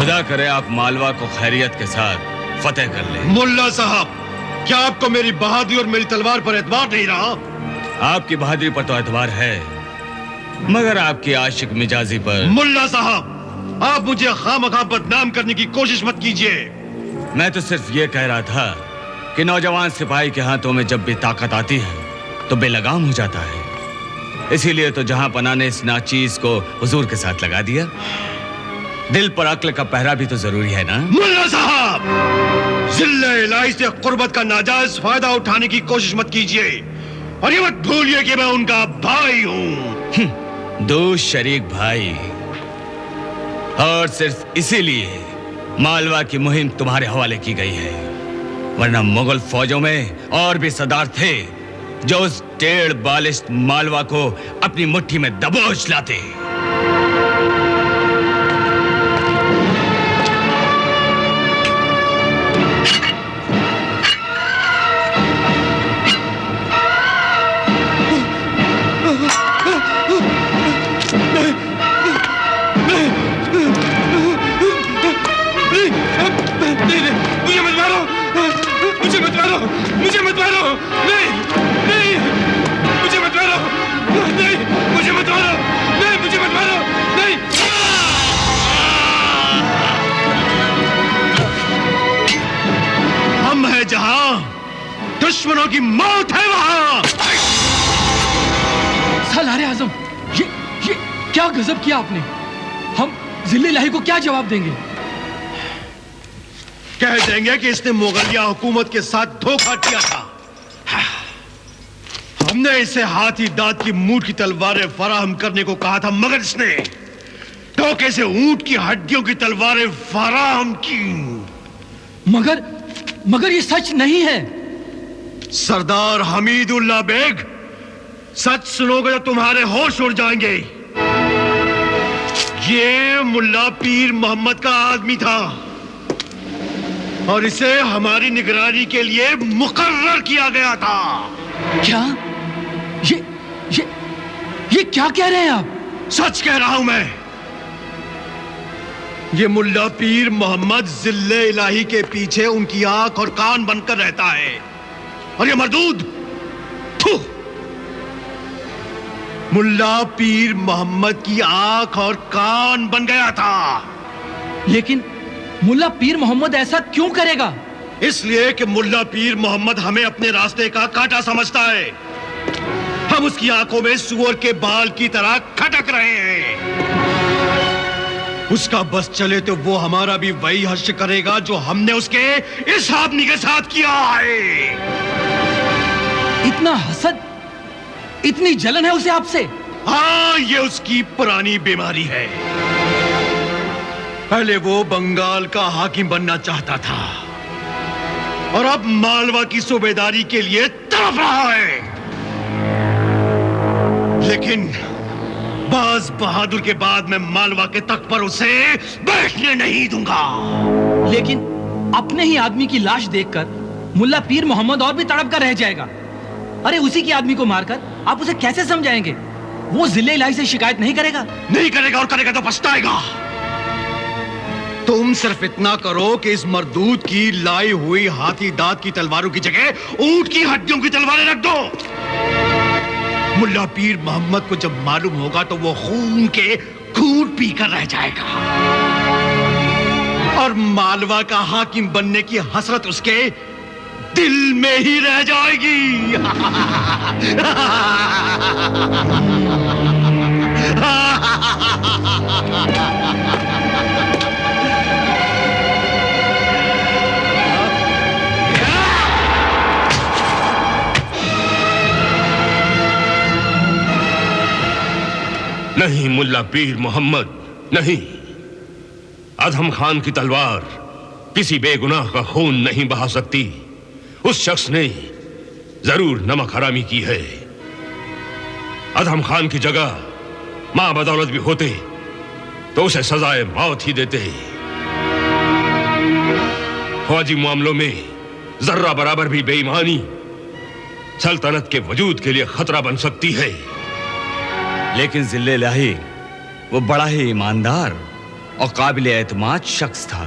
खुदा करे आप मालवा को खैरियत के साथ फतेह कर ले। मुल्ला साहब, क्या आपको मेरी बहादुरी और मेरी तलवार पर एतबार नहीं रहा? आपकी बहादुरी पर तो एतबार है, मगर आपकी आशिक मिजाजी पर। मुल्ला साहब, आप मुझे खामखा बदनाम करने की कोशिश मत कीजिए। मैं तो सिर्फ ये कह रहा था कि नौजवान सिपाही के हाथों में जब भी ताकत आती है तो बेलगाम हो जाता है। इसीलिए तो जहां पना ने इस नाचीज को हुजूर के साथ लगा दिया। दिल पर अक्ल का पहरा भी तो जरूरी है ना। मुल्ला साहब, जिल्ले इलाही से कुर्बत का नाजायज फायदा उठाने की कोशिश मत कीजिए और ये मत भूलिए कि मैं उनका भाई हूं। दो शरीक भाई, और सिर्फ इसीलिए मालवा की मुहिम तुम्हारे हवाले की गई है, वरना मुगल फौजों में और भी सरदार थे जो उस टेढ़ बालिश मालवा को अपनी मुट्ठी में दबोच लाते। मुझे मत मारो, नहीं, नहीं, मुझे मत मारो, नहीं, मुझे मत मारो, नहीं, मुझे मत मारो, नहीं। हम हैं जहां दुश्मनों की मौत है वहां। सालारे आजम, ये क्या गजब किया आपने। हम जिले इलाही को क्या जवाब देंगे? कह देंगे कि इसने मुगलिया हुकूमत के साथ धोखा किया था। हमने इसे हाथी दांत की मूठ की तलवारें फराहम करने को कहा था, मगर इसने धोखे से ऊंट की हड्डियों की तलवारें फराहम की। मगर ये सच नहीं है। सरदार हमीदुल्लाह बेग, सच सुनोगे तो तुम्हारे होश उड़ जाएंगे। ये मुल्ला पीर मोहम्मद का आदमी था और इसे हमारी निगरानी के लिए मुकर्रर किया गया था। क्या? ये क्या कह रहे हैं आप? सच कह रहा हूं मैं। ये मुल्ला पीर मोहम्मद जिल्ले इलाही के पीछे उनकी आंख और कान बनकर रहता है, और ये मरदूद मुल्ला पीर मोहम्मद की आंख और कान बन गया था। लेकिन मुल्ला पीर मोहम्मद ऐसा क्यों करेगा? इसलिए कि मुल्ला पीर मोहम्मद हमें अपने रास्ते का कांटा समझता है। हम उसकी आंखों में सूअर के बाल की तरह खटक रहे हैं। उसका बस चले तो वो हमारा भी वही हश्र करेगा जो हमने उसके इस आदमी के साथ किया है। इतना हसद, इतनी जलन है उसे आपसे? हाँ, ये उसकी पुरानी बीमारी है। पहले वो बंगाल का हाकिम बनना चाहता था और अब मालवा की सूबेदारी के लिए तड़प रहा है। लेकिन बाज बहादुर के बाद मैं मालवा के तख्त पर उसे बैठने नहीं दूंगा। लेकिन अपने ही आदमी की लाश देखकर मुल्ला पीर मोहम्मद और भी तड़प कर रह जाएगा। अरे उसी की आदमी को मारकर आप उसे कैसे समझाएंगे? वो जिले इलाही से शिकायत नहीं करेगा? नहीं करेगा, और करेगा तो पछताएगा। तुम सिर्फ इतना करो कि इस मरदूद की लाई हुई हाथी दांत की तलवारों की जगह ऊंट की हड्डियों की तलवारें रख दो। मुल्ला पीर मोहम्मद को जब मालूम होगा तो वो खून के घूंट पीकर रह जाएगा और मालवा का हाकिम बनने की हसरत उसके दिल में ही रह जाएगी। नहीं मुल्ला पीर मोहम्मद, नहीं। अधम खान की तलवार किसी बेगुनाह का खून नहीं बहा सकती। उस शख्स ने जरूर नमक हरामी की है। अधम खान की जगह मां बदौलत भी होते तो उसे सजाए मौत ही देते। फौजी मामलों में जर्रा बराबर भी बेईमानी सल्तनत के वजूद के लिए खतरा बन सकती है। लेकिन जिले इलाही वो बड़ा ही ईमानदार और काबिल एतमाद शख्स था।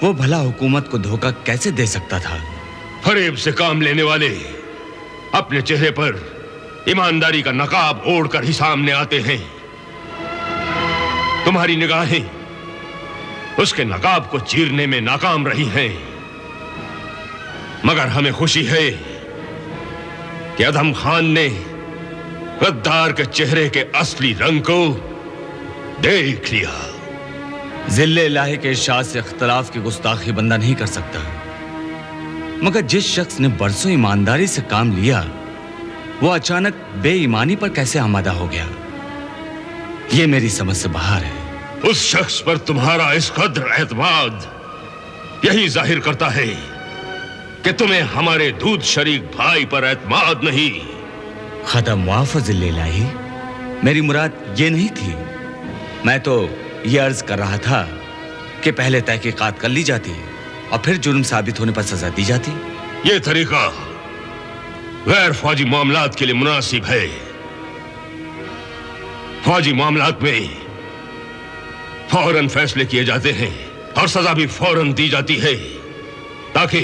वो भला हुकूमत को धोखा कैसे दे सकता था? फरेब से काम लेने वाले अपने चेहरे पर ईमानदारी का नकाब ओढ़कर ही सामने आते हैं। तुम्हारी निगाहें उसके नकाब को चीरने में नाकाम रही हैं। मगर हमें खुशी है कि अदम खान ने गद्दार के चेहरे के असली रंग को देख लिया। जिल्ले इलाही के इरशाद से इख्तिलाफ की गुस्ताखी बंदा नहीं कर सकता, मगर जिस शख्स ने बरसों ईमानदारी से काम लिया वो अचानक बेईमानी पर कैसे आमादा हो गया, ये मेरी समझ से बाहर है। उस शख्स पर तुम्हारा इस कद्र एतमाद यही जाहिर करता है कि तुम्हें हमारे दूध शरीक भाई पर एतमाद नहीं। खत्म मुआफ़ जिल्ले इलाही, मेरी मुराद ये नहीं थी। मैं तो ये अर्ज कर रहा था कि पहले तहकीकात कर ली जाती और फिर जुर्म साबित होने पर सजा दी जाती। ये तरीका गैर फौजी मामलात के लिए मुनासिब है। फौजी मामलात में फौरन फैसले किए जाते हैं और सजा भी फौरन दी जाती है, ताकि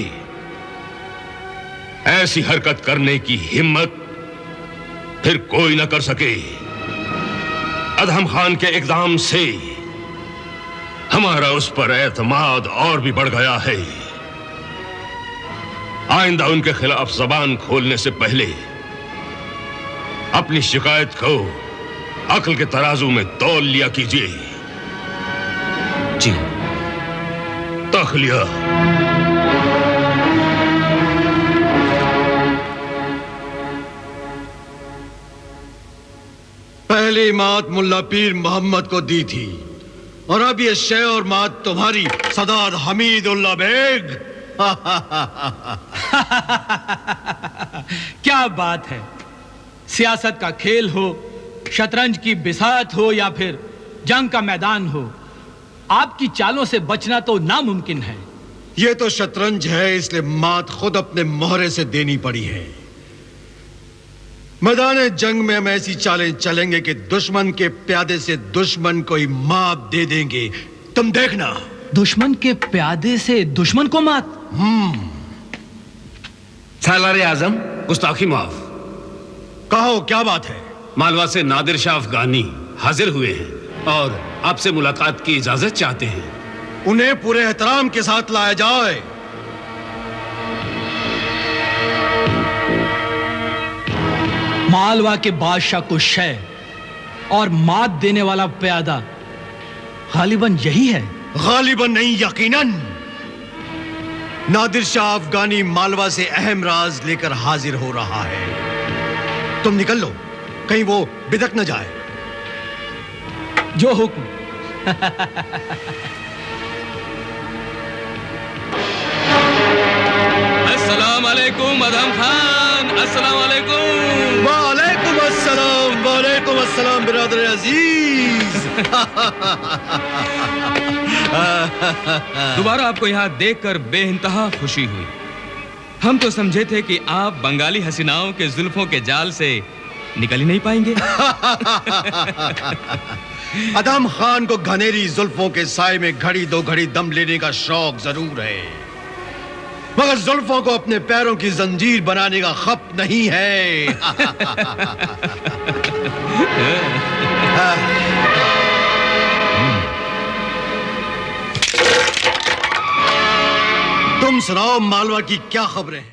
ऐसी हरकत करने की हिम्मत फिर कोई ना कर सके। अदहम खान के इक़दाम से हमारा उस पर एतमाद और भी बढ़ गया है। आइंदा उनके खिलाफ जबान खोलने से पहले अपनी शिकायत को अक्ल के तराजू में तौल लिया कीजिए। जी। तखलिया। पहली मात मुल्ला पीर मोहम्मद को दी थी और अब ये शे और मात तुम्हारी सदाद हमीदुल्ला बेग। क्या बात है। सियासत का खेल हो, शतरंज की बिसात हो या फिर जंग का मैदान हो, आपकी चालों से बचना तो नामुमकिन है। ये तो शतरंज है, इसलिए मात खुद अपने मोहरे से देनी पड़ी है। मैदान जंग में हम ऐसी चालें चलेंगे कि दुश्मन के प्यादे से दुश्मन को ही मात दे देंगे। तुम देखना। दुश्मन के प्यादे से दुश्मन को मात? सालारे आजम, गुस्ताखी माफ। कहो क्या बात है? मालवा से नादिर शाह अफगानी हाजिर हुए हैं और आपसे मुलाकात की इजाजत चाहते हैं। उन्हें पूरे एहतराम के साथ लाया जाए। मालवा के बादशाह को शय और मात देने वाला प्यादा गालिबन यही है। गालिबन नहीं, यकीनन। नादिर शाह अफगानी मालवा से अहम राज लेकर हाजिर हो रहा है। तुम निकल लो, कहीं वो बिदक न जाए। जो हुक्म। अस्सलाम वालेकुम अदहम खान। अस्सलाम वालेकुम। वालेकुम अस्सलाम। वालेकुम अस्सलाम बिरादर अजीज। दोबारा आपको यहाँ देखकर बेइंतहा खुशी हुई। हम तो समझे थे कि आप बंगाली हसीनाओं के जुल्फों के जाल से निकल ही नहीं पाएंगे। अदम खान को घनेरी जुल्फों के साए में घड़ी दो घड़ी दम लेने का शौक जरूर है, मगर जुल्फों को अपने पैरों की जंजीर बनाने का खप नहीं है। तुम सुनाओ, मालवा की क्या खबरें हैं?